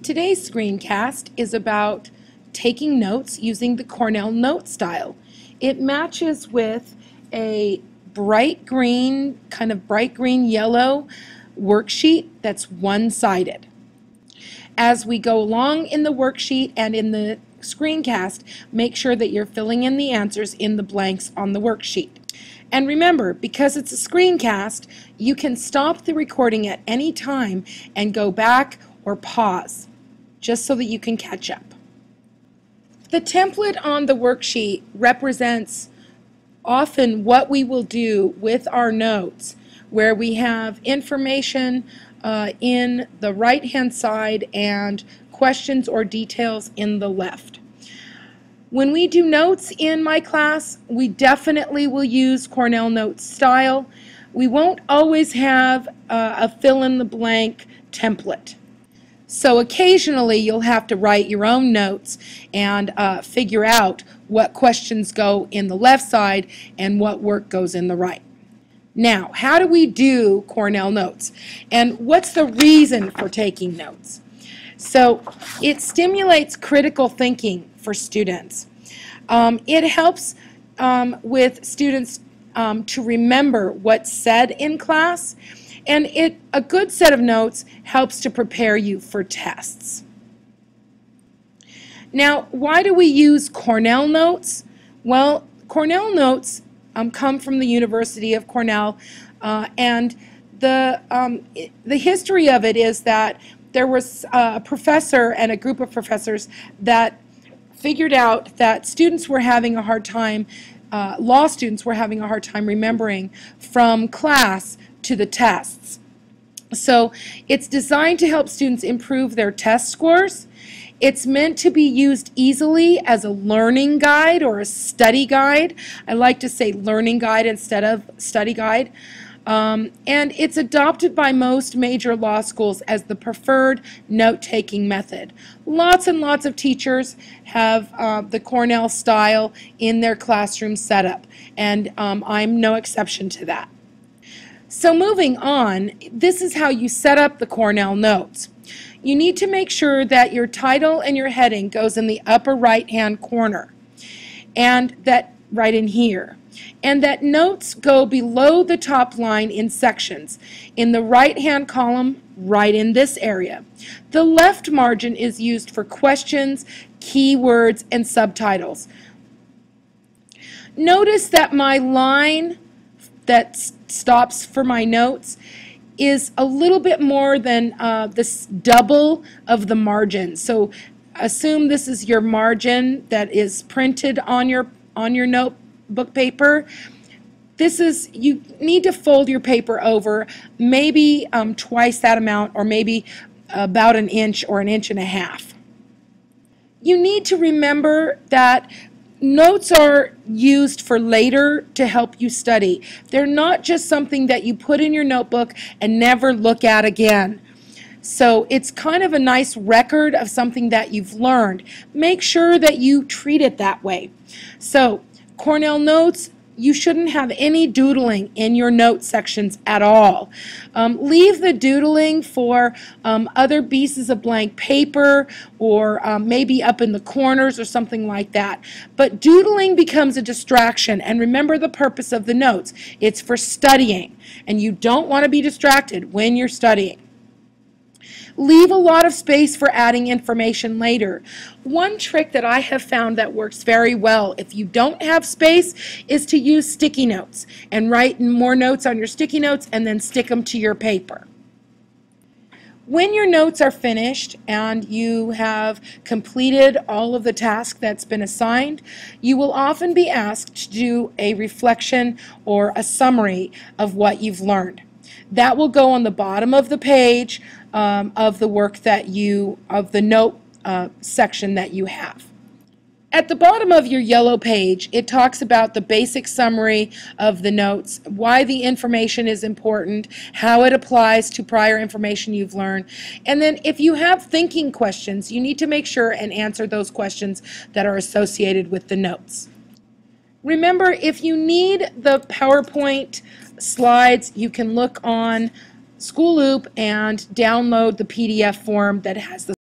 Today's screencast is about taking notes using the Cornell Notes style. It matches with a bright green, kind of bright green yellow worksheet that's one-sided. As we go along in the worksheet and in the screencast, make sure that you're filling in the answers in the blanks on the worksheet. And remember, because it's a screencast, you can stop the recording at any time and go back or pause, just so that you can catch up. The template on the worksheet represents often what we will do with our notes, where we have information in the right-hand side and questions or details in the left. When we do notes in my class, we definitely will use Cornell Notes style. We won't always have a fill-in-the-blank template. So occasionally you'll have to write your own notes and figure out what questions go in the left side and what work goes in the right. Now, how do we do Cornell Notes? And what's the reason for taking notes? So it stimulates critical thinking for students. It helps with students to remember what's said in class, and a good set of notes helps to prepare you for tests. Now, why do we use Cornell Notes? Well, Cornell Notes come from the University of Cornell, and the history of it is that there was a professor and a group of professors that figured out that students were having a hard time, law students were having a hard time remembering from class to the tests. So it's designed to help students improve their test scores. It's meant to be used easily as a learning guide or a study guide. I like to say learning guide instead of study guide. And it's adopted by most major law schools as the preferred note-taking method. Lots and lots of teachers have the Cornell style in their classroom setup, and I'm no exception to that. So moving on, this is how you set up the Cornell Notes. You need to make sure that your title and your heading goes in the upper right-hand corner, and that right in here. And that notes go below the top line in sections. In the right-hand column, right in this area. The left margin is used for questions, keywords, and subtitles. Notice that my line that stops for my notes is a little bit more than this double of the margin. So assume this is your margin that is printed on your notebook paper. This is, you need to fold your paper over maybe twice that amount, or maybe about an inch or an inch and a half. You need to remember that notes are used for later to help you study. They're not just something that you put in your notebook and never look at again. So it's kind of a nice record of something that you've learned. Make sure that you treat it that way. So Cornell Notes, you shouldn't have any doodling in your note sections at all. Leave the doodling for other pieces of blank paper, or maybe up in the corners or something like that. But doodling becomes a distraction, and remember the purpose of the notes. It's for studying, and you don't want to be distracted when you're studying. Leave a lot of space for adding information later. One trick that I have found that works very well if you don't have space is to use sticky notes and write more notes on your sticky notes and then stick them to your paper. When your notes are finished and you have completed all of the tasks that's been assigned, you will often be asked to do a reflection or a summary of what you've learned. That will go on the bottom of the page of the work that of the note section that you have. At the bottom of your yellow page, it talks about the basic summary of the notes, why the information is important, how it applies to prior information you've learned, and then if you have thinking questions, you need to make sure and answer those questions that are associated with the notes. Remember, if you need the PowerPoint slides, you can look on School Loop and download the PDF form that has the